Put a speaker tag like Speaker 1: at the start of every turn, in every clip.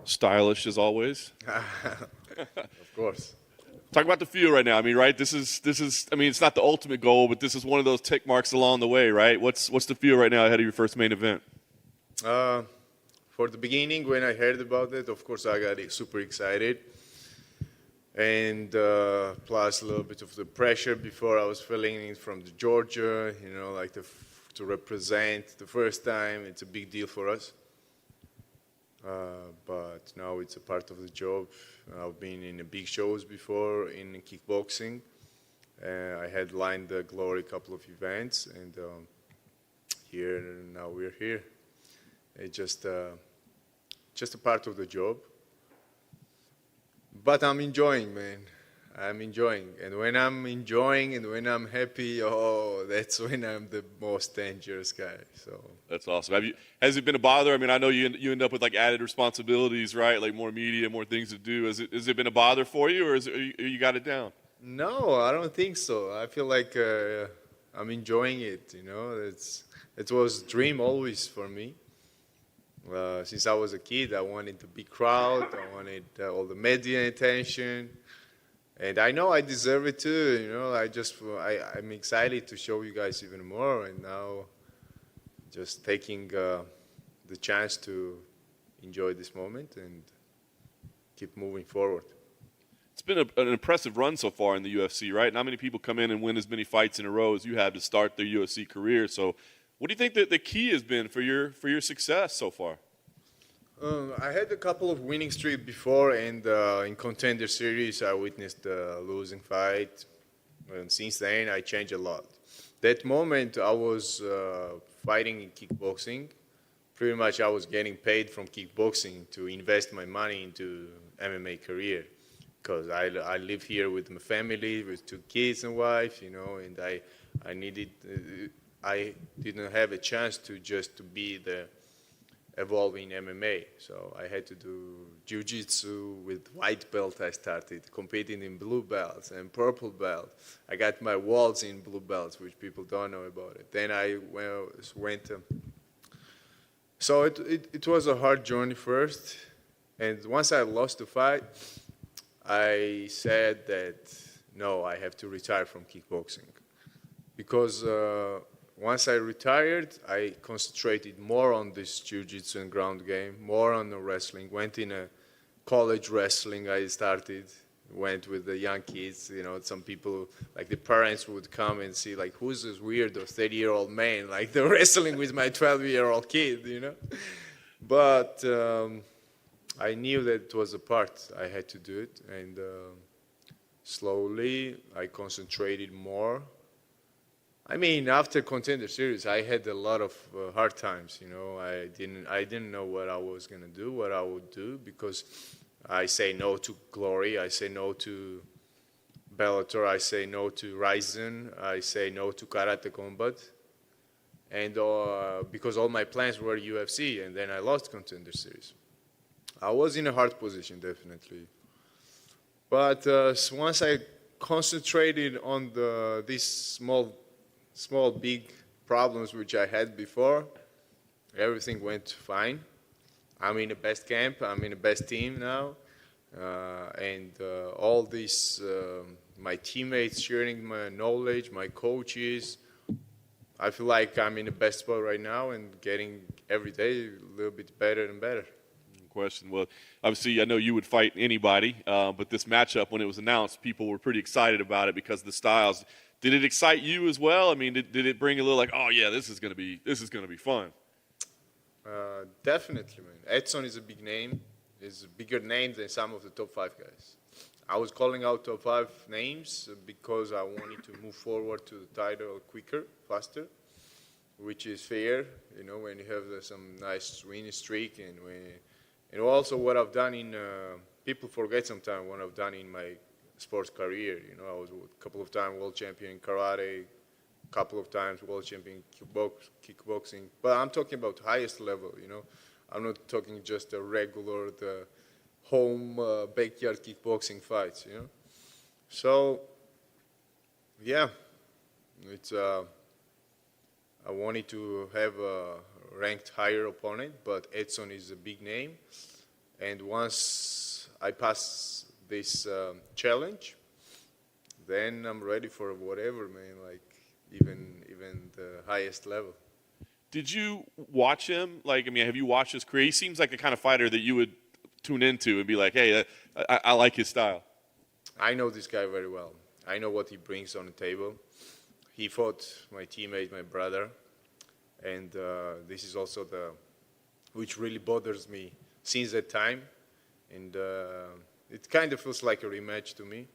Speaker 1: Stylish as always.
Speaker 2: Of course.
Speaker 1: Talk about the feel right now. I mean, right? This is. I mean, it's not the ultimate goal, but this is one of those tick marks along the way, right? What's the feel right now ahead of your first main event?
Speaker 2: Uh, for the beginning, when I heard about it, of course, I got super excited. And plus a little bit of the pressure before I was feeling it from the Georgia, like to represent the first time. It's a big deal for us. But now it's a part of the job. I've been in the big shows before in kickboxing. I headlined the Glory couple of events, and here now we're here. It's just a part of the job. But I'm enjoying, man. I'm enjoying. And when I'm enjoying and when I'm happy, oh, that's when I'm the most dangerous guy. So
Speaker 1: That's awesome. Has it been a bother? I mean, I know you end up with like added responsibilities, right? Like more media, more things to do. Has it been a bother for you, or you got it down?
Speaker 2: no, I don't think so. I feel like I'm enjoying it. It was a dream always for me. Since I was a kid, I wanted the big crowd. I wanted all the media attention. And I know I deserve it too, I'm excited to show you guys even more, and now just taking the chance to enjoy this moment and keep moving forward.
Speaker 1: It's been an impressive run so far in the UFC, right? Not many people come in and win as many fights in a row as you have to start their UFC career. So what do you think that the key has been for your success so far?
Speaker 2: I had a couple of winning streaks before, and in Contender Series, I witnessed a losing fight. And since then, I changed a lot. That moment, I was fighting in kickboxing. Pretty much, I was getting paid from kickboxing to invest my money into MMA career. Because I live here with my family, with 2 kids and wife, and I needed, I didn't have a chance to be the evolving MMA. So I had to do jiu-jitsu with white belt. I started competing in blue belts and purple belt. I got my walls in blue belts, which people don't know about it. Then I went. So it was a hard journey first. And once I lost the fight, I said that, no, I have to retire from kickboxing. Because once I retired, I concentrated more on this jiu-jitsu and ground game, more on the wrestling. Went in a college wrestling. I started, went with the young kids. Some people, like the parents would come and see, like, who's this weird 30-year-old man, like they're wrestling with my 12-year-old kid. But I knew that it was a part. I had to do it, and slowly I concentrated more. I mean, after Contender Series, I had a lot of hard times. I didn't know what I was gonna do, what I would do, because I say no to Glory, I say no to Bellator, I say no to Ryzen, I say no to Karate Combat, and because all my plans were UFC, and then I lost Contender Series. I was in a hard position, definitely. But once I concentrated on these small, big problems which I had before, everything went fine. I'm in the best camp. I'm in the best team now. And all these, my teammates sharing my knowledge, my coaches, I feel like I'm in the best spot right now and getting every day a little bit better and better.
Speaker 1: Question. Well, obviously, I know you would fight anybody, but this matchup, when it was announced, people were pretty excited about it because of the styles. Did it excite you as well? I mean, did it bring a little like, oh yeah, this is gonna be fun?
Speaker 2: Definitely, man. Edson is a big name. He's a bigger name than some of the top 5 guys. I was calling out top 5 names because I wanted to move forward to the title quicker, faster, which is fair, when you have some nice winning streak and also what I've done in, people forget sometimes what I've done in my sports career. I was a couple of times world champion in karate, a couple of times world champion in kickboxing. But I'm talking about highest level, I'm not talking just a regular, the home backyard kickboxing fights, So, yeah, it's, I wanted to have a ranked higher opponent, but Edson is a big name. And once I pass this challenge, then I'm ready for whatever, man. Like even the highest level.
Speaker 1: Did you watch him? Like, I mean, have you watched his career? He seems like the kind of fighter that you would tune into and be like, hey, I like his style.
Speaker 2: I know this guy very well. I know what he brings on the table. He fought my teammate, my brother, and this is also which really bothers me since that time, and it kind of feels like a rematch to me.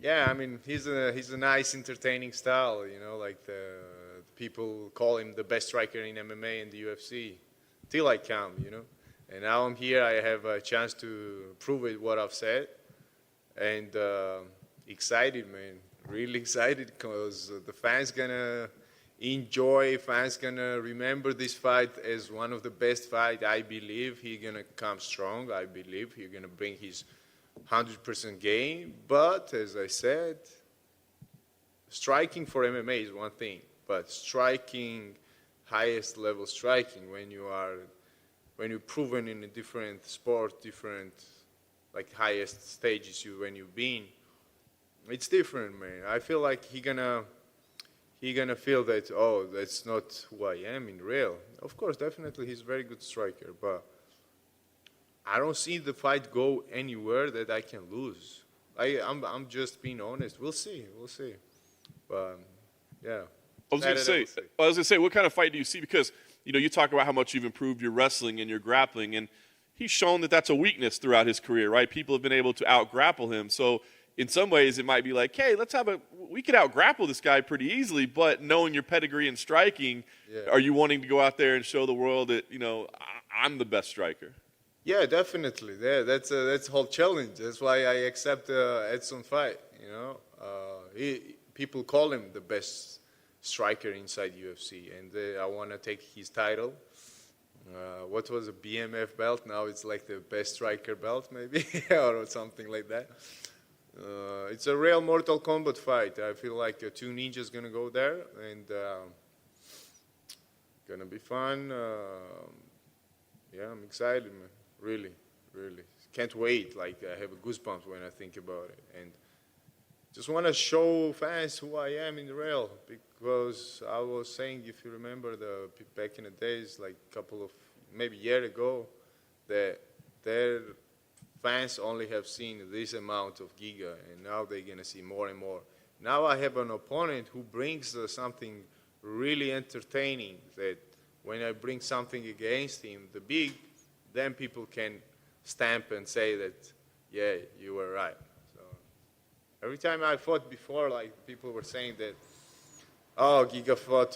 Speaker 2: Yeah, I mean, he's a nice, entertaining style, you know, like the people call him the best striker in MMA and the UFC, till I come, you know. And now I'm here, I have a chance to prove it, what I've said, and excited, man, really excited, because the fans gonna enjoy, fans gonna remember this fight as one of the best fights. I believe he's gonna come strong, I believe he's gonna bring his 100% game, but as I said, striking for MMA is one thing, but striking, highest level striking, when you're proven in a different sport, different like highest stages when you've been, it's different, man. I feel like he gonna feel that, oh, that's not who I am in real. Of course, definitely he's a very good striker, but I don't see the fight go anywhere that I can lose. I'm just being honest. We'll see. But yeah.
Speaker 1: I was gonna say, what kind of fight do you see? Because you talk about how much you've improved your wrestling and your grappling, and he's shown that that's a weakness throughout his career, right? People have been able to out-grapple him. So in some ways, it might be like, hey, we could out-grapple this guy pretty easily, but knowing your pedigree in striking, are you wanting to go out there and show the world that, I'm the best striker?
Speaker 2: Yeah, definitely. Yeah, that's a whole challenge. That's why I accept Edson fight. People call him the best striker inside UFC, and I want to take his title. What was a BMF belt? Now it's like the best striker belt, maybe, or something like that. It's a real Mortal Kombat fight. I feel like two ninjas gonna go there, and gonna be fun. Yeah, I'm excited, man. Really. Can't wait. Like, I have goosebumps when I think about it. And just want to show fans who I am in real. Because I was saying, if you remember, back in the days, like maybe a year ago, that their fans only have seen this amount of Giga. And now they're going to see more and more. Now I have an opponent who brings something really entertaining, that when I bring something against him, then people can stamp and say that, yeah, you were right. So every time I fought before, like, people were saying that, oh, Giga fought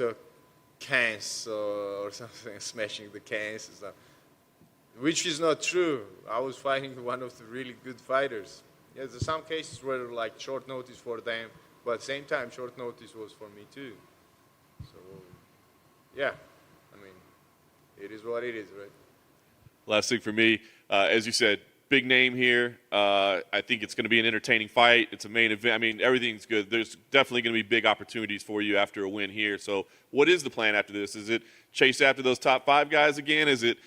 Speaker 2: cans or something, smashing the cans and stuff, which is not true. I was fighting one of the really good fighters. Yeah, there's some cases where like short notice for them, but at the same time, short notice was for me too. So, yeah, I mean, it is what it is, right?
Speaker 1: Last thing for me, as you said, big name here. I think it's going to be an entertaining fight. It's a main event. I mean, everything's good. There's definitely going to be big opportunities for you after a win here. So what is the plan after this? Is it chase after those top 5 guys again? Is it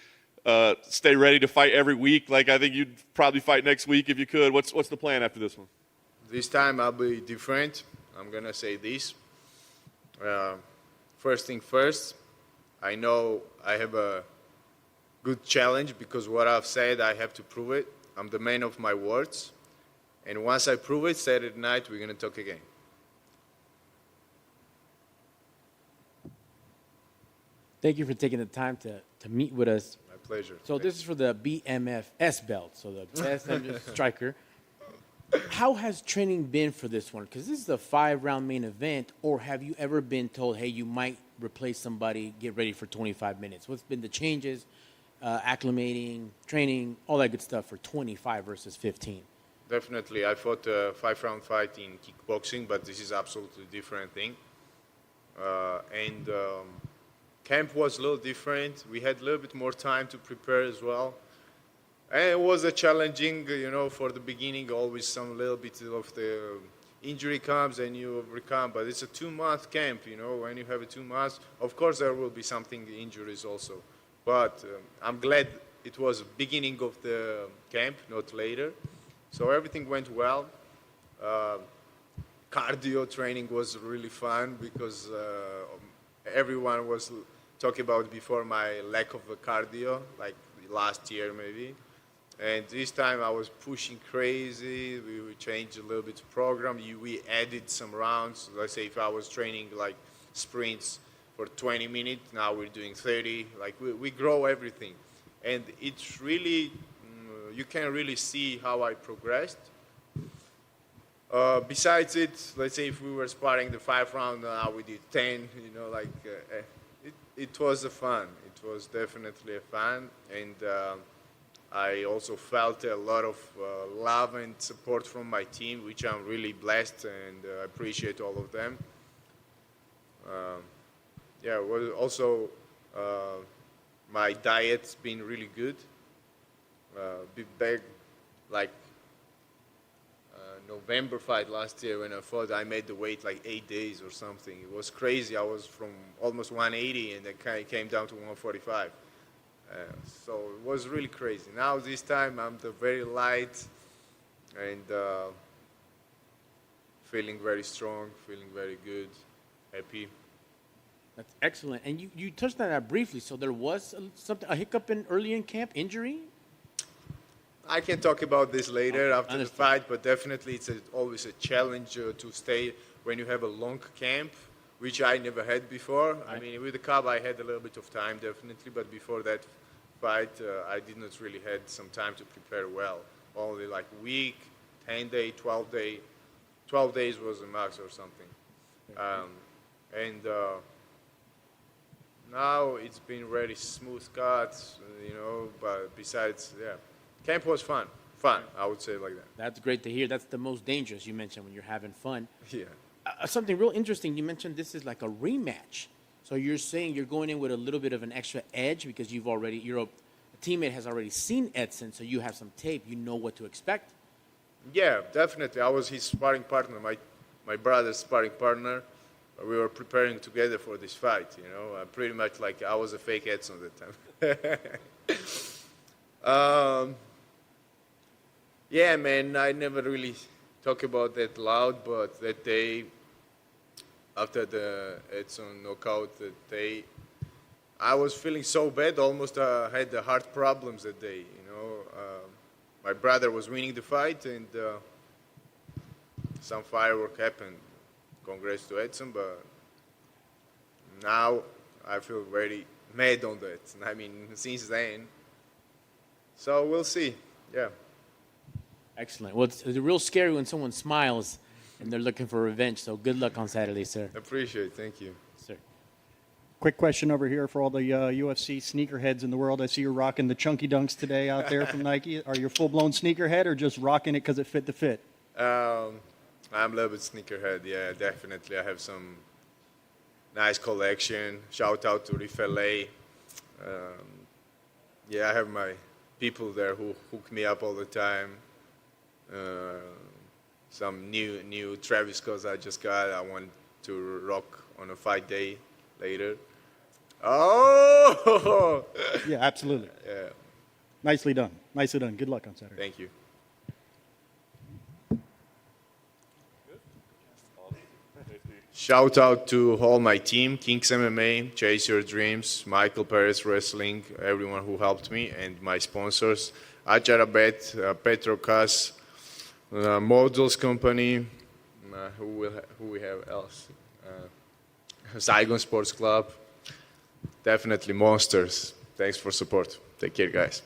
Speaker 1: stay ready to fight every week? Like, I think you'd probably fight next week if you could. What's the plan after this one?
Speaker 2: This time I'll be different. I'm going to say this. First thing first, I know I have a good challenge, because what I've said, I have to prove it. I'm the man of my words. And once I prove it, Saturday night, we're going to talk again.
Speaker 3: Thank you for taking the time to meet with us.
Speaker 2: My pleasure.
Speaker 3: So this is for the BMFS belt, so the best striker. How has training been for this one? Because this is a 5-round main event, or have you ever been told, hey, you might replace somebody, get ready for 25 minutes? What's been the changes? Acclimating, training, all that good stuff for 25 versus 15.
Speaker 2: Definitely. I fought a 5-round fight in kickboxing, but this is absolutely different thing. Camp was a little different. We had a little bit more time to prepare as well. And it was a challenging, for the beginning, always some little bit of the injury comes and you overcome. But it's a 2-month camp, when you have a 2 months. Of course, there will be something injuries also. but I'm glad it was beginning of the camp, not later. So everything went well. Cardio training was really fun because everyone was talking about before my lack of cardio, like last year maybe. And this time I was pushing crazy. We changed a little bit the program. We added some rounds. Let's say if I was training like sprints for 20 minutes, now we're doing 30. Like we grow everything. And it's really, you can really see how I progressed. Besides it, let's say if we were sparring the 5 round, now we did 10, it was a fun. It was definitely a fun. And I also felt a lot of love and support from my team, which I'm really blessed and appreciate all of them. Well, also my diet's been really good. Back like November fight last year when I fought, I made the weight like 8 days or something. It was crazy. I was from almost 180 and then came down to 145. So it was really crazy. Now this time I'm very light and feeling very strong, feeling very good, happy.
Speaker 3: That's excellent. And you touched on that briefly. So there was a hiccup early in camp, injury?
Speaker 2: I can talk about this later after the fight, but definitely it's always a challenge to stay when you have a long camp, which I never had before. Right. I mean, with the Cub, I had a little bit of time, definitely, but before that fight, I did not really had some time to prepare well. Only like week, 10 day, 12 day. 12 days was a max or something. Now it's been very smooth cuts, but besides, camp was fun, I would say like that.
Speaker 3: That's great to hear. That's the most dangerous you mentioned when you're having fun.
Speaker 2: Yeah.
Speaker 3: Something real interesting, you mentioned this is like a rematch. So you're saying you're going in with a little bit of an extra edge because a teammate has already seen Edson, so you have some tape, you know what to expect.
Speaker 2: Yeah, definitely. I was his sparring partner, my brother's sparring partner. We were preparing together for this fight, pretty much like I was a fake Edson that time. Yeah, man, I never really talk about that loud, but that day, after the Edson knockout that day, I was feeling so bad, almost had the heart problems that day, My brother was winning the fight, and some firework happened. Congrats to Edson, but now I feel very mad on that. I mean, since then. So we'll see. Yeah.
Speaker 3: Excellent. Well, it's real scary when someone smiles and they're looking for revenge. So good luck on Saturday, sir.
Speaker 2: Appreciate it. Thank you.
Speaker 3: Sir.
Speaker 4: Quick question over here for all the UFC sneakerheads in the world. I see you're rocking the Chunky Dunks today out there from Nike. Are you a full-blown sneakerhead or just rocking it because it fit the fit?
Speaker 2: I'm a little bit sneakerhead, yeah, definitely. I have some nice collection. Shout out to Reef LA. I have my people there who hook me up all the time. Some new Travis Scott's I just got. I want to rock on a fight day later. Oh!
Speaker 4: Yeah, absolutely.
Speaker 2: Yeah.
Speaker 4: Nicely done. Nicely done. Good luck on Saturday.
Speaker 2: Thank you. Shout out to all my team, Kings MMA, Chase Your Dreams, Michael Perez Wrestling, everyone who helped me, and my sponsors, Acharabet, Petrocas, Models Company, who we have else? Saigon Sports Club, definitely Monsters. Thanks for support. Take care, guys.